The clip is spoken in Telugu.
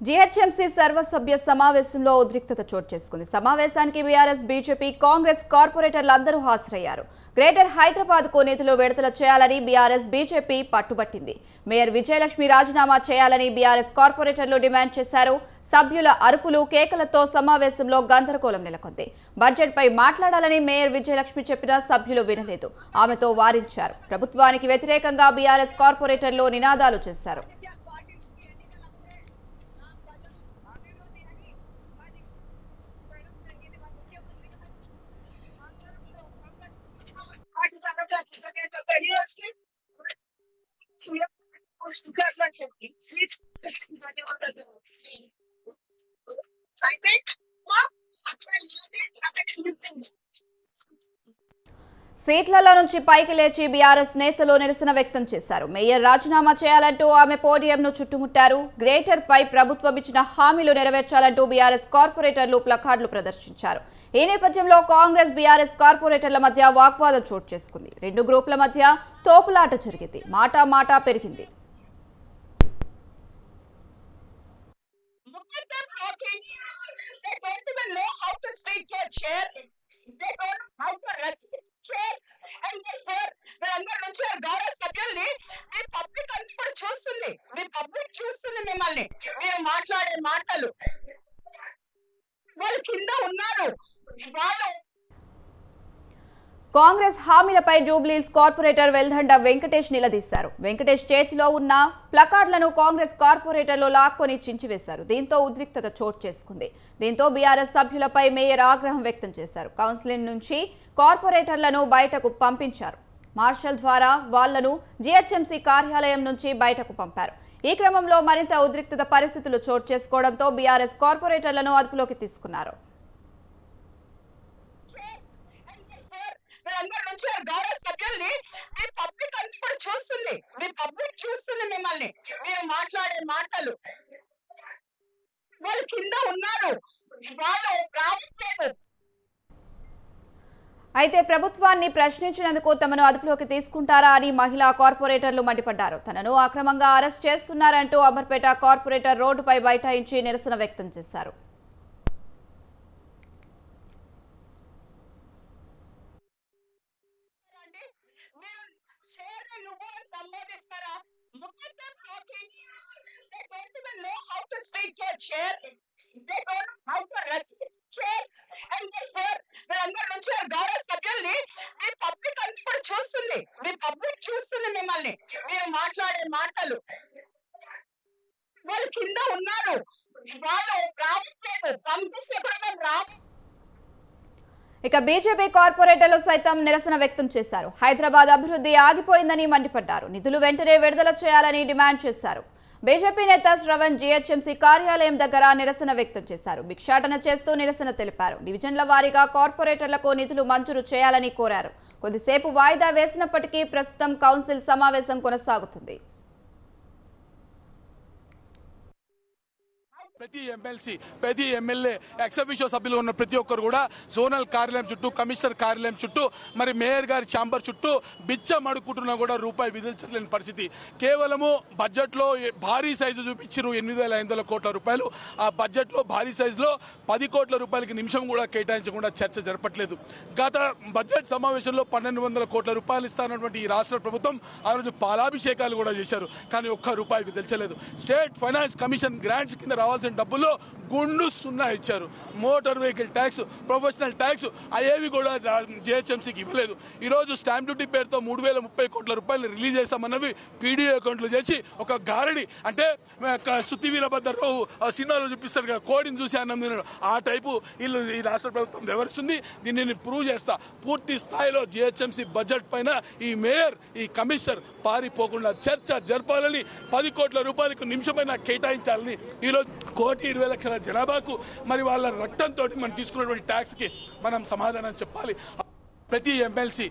జీహెచ్ఎంసీ సర్వసభ్య సమావేశంలో ఉద్రిక్తత చోటు చేసుకుంది. సమావేశానికి బీఆర్ఎస్, బీజేపీ, కాంగ్రెస్ కార్పొరేటర్లు అందరూ హాజరయ్యారు. గ్రేటర్ హైదరాబాద్ కు నిధులు విడుదల చేయాలని బీఆర్ఎస్, బీజేపీ పట్టుబట్టింది. మేయర్ విజయలక్ష్మి రాజీనామా చేయాలని బీఆర్ఎస్ కార్పొరేటర్లు డిమాండ్ చేశారు. సభ్యుల అరుపులు, కేకలతో సమావేశంలో గందరగోళం నెలకొంది. బడ్జెట్ పై మాట్లాడాలని మేయర్ విజయలక్ష్మి చెప్పినా సభ్యులు వినలేదు. ఆమెతో వారించారు. ప్రభుత్వానికి వ్యతిరేకంగా బీఆర్ఎస్ కార్పొరేటర్లు నినాదాలు చేశారు. సీట్లలో నుంచి పైకి లేచి బీఆర్ఎస్ నేతలు నిరసన వ్యక్తం చేశారు. మేయర్ రాజీనామా చేయాలంటూ ఆమె పోడియంను చుట్టుముట్టారు. గ్రేటర్ పై ప్రభుత్వం ఇచ్చిన హామీలు నెరవేర్చాలంటూ బీఆర్ఎస్ కార్పొరేటర్లు ప్లకార్డులు ప్రదర్శించారు. ఈ నేపథ్యంలో కాంగ్రెస్, బీఆర్ఎస్ కార్పొరేటర్ల మధ్య వాగ్వాదం చోటు చేసుకుంది. రెండు గ్రూపుల మధ్య తోపులాట జరిగింది. మాట పెరిగింది. మిమ్మల్ని మీరు మాట్లాడే మాటలు వాళ్ళు కింద ఉన్నారు. కాంగ్రెస్ హామీలపై జూబ్లీహిల్స్ కార్పొరేటర్ వెల్దండ వెంకటేష్ నిలదీశారు. వెంకటేష్ చేతిలో ఉన్న ప్లకార్డులను కాంగ్రెస్ కార్పొరేటర్లు లాక్కొని చించివేశారు. దీంతో ఉద్రిక్తత చోటు చేసుకుంది. దీంతో బీఆర్ఎస్ సభ్యులపై మేయర్ ఆగ్రహం వ్యక్తం చేశారు. కౌన్సిలింగ్ నుంచి కార్పొరేటర్లను బయటకు పంపించారు. మార్షల్ ద్వారా వాళ్లను జీహెచ్ఎంసీ కార్యాలయం నుంచి బయటకు పంపారు. ఈ క్రమంలో మరింత ఉద్రిక్తత పరిస్థితులు చోటు చేసుకోవడంతో బీఆర్ఎస్ కార్పొరేటర్లను అదుపులోకి తీసుకున్నారు. మిమ్మల్ని మీరు మాట్లాడే మాటలు వాళ్ళు కింద ఉన్నారు. వాళ్ళు రావట్లేదు. అయితే ప్రభుత్వాన్ని ప్రశ్నించినందుకు తమను అదుపులోకి తీసుకుంటారా అని మహిళా కార్పొరేటర్లు మండిపడ్డారు. తనను అక్రమంగా అరెస్ట్ చేస్తున్నారంటూ అమర్పేట కార్పొరేటర్ రోడ్డుపై బైఠాయించి నిరసన వ్యక్తం చేశారు. మిమ్మల్ని మీరు మాట్లాడే మాటలు వాళ్ళు కింద ఉన్నారు. వాళ్ళు రావట్లేదు. పంపిస్తే ఇక బీజేపీ కార్పొరేటర్లు సైతం నిరసన వ్యక్తం చేశారు. హైదరాబాద్ అభివృద్ధి ఆగిపోయిందని మండిపడ్డారు. నిధులు వెంటనే విడుదల చేయాలని డిమాండ్ చేశారు. బీజేపీ నేత శ్రవణ్ జీహెచ్ఎంసీ కార్యాలయం దగ్గర నిరసన వ్యక్తం చేశారు. భిక్షాటన చేస్తూ నిరసన తెలిపారు. డివిజన్ల వారీగా కార్పొరేటర్లకు నిధులు మంజూరు చేయాలని కోరారు. కొద్దిసేపు వాయిదా వేసినప్పటికీ ప్రస్తుతం కౌన్సిల్ సమావేశం కొనసాగుతుంది. ప్రతి ఎమ్మెల్సీ, ప్రతి ఎమ్మెల్యే, ఎక్సఫిషియో సభ్యులు ఉన్న ప్రతి ఒక్కరు కూడా జోనల్ కార్యాలయం చుట్టూ, కమిషనర్ కార్యాలయం చుట్టూ, మరి మేయర్ గారి ఛాంబర్ చుట్టూ బిచ్చం అడుక్కుంటున్నా కూడా రూపాయి విధించలేని పరిస్థితి. కేవలము బడ్జెట్లో భారీ సైజు చూపించారు 8,500 కోట్ల రూపాయలు. ఆ బడ్జెట్లో భారీ సైజులో 10 కోట్ల రూపాయలకి నిమిషం కూడా కేటాయించకుండా చర్చ జరపట్లేదు. గత బడ్జెట్ సమావేశంలో 1,200 కోట్ల రూపాయలు ఇస్తానటువంటి ఈ రాష్ట్ర ప్రభుత్వం ఆ రోజు పాలాభిషేకాలు కూడా చేశారు. కానీ ఒక్క రూపాయి విధించలేదు. స్టేట్ ఫైనాన్స్ కమిషన్ గ్రాంట్స్ కింద రావాల్సిన డబ్బుల్లో గుండు సున్నా ఇచ్చారు. Motor vehicle tax, professional tax అవేవి కూడా జీహెచ్ఎంసీకి ఇవ్వలేదు. ఈరోజు స్టాంప్ డ్యూటీ పేరుతో 3,030 కోట్ల రూపాయలు రిలీజ్ చేస్తామన్నవి పీడీఓ అకౌంట్లు చేసి ఒక గారడి, అంటే సుత్తి వీరభద్రరావు సినిమాలో చూపిస్తారు కదా, కోడిని చూసి అన్నం తినడం, ఆ టైపు వీళ్ళు ఈ రాష్ట్ర ప్రభుత్వం వ్యవహరిస్తుంది. దీన్ని ప్రూవ్ చేస్తా. పూర్తి స్థాయిలో జీహెచ్ఎంసీ బడ్జెట్ పైన ఈ మేయర్, ఈ కమిషనర్ పారిపోకుండా చర్చ జరపాలని, 10 కోట్ల రూపాయలకు నిమిషమైనా కేటాయించాలని, ఈరోజు 1,20,00,000 జనాభాకు మరి వాళ్ళ రక్తంతో మనం తీసుకున్నటువంటి ట్యాక్స్కి మనం సమాధానం చెప్పాలి. ప్రతి ఎమ్మెల్సీ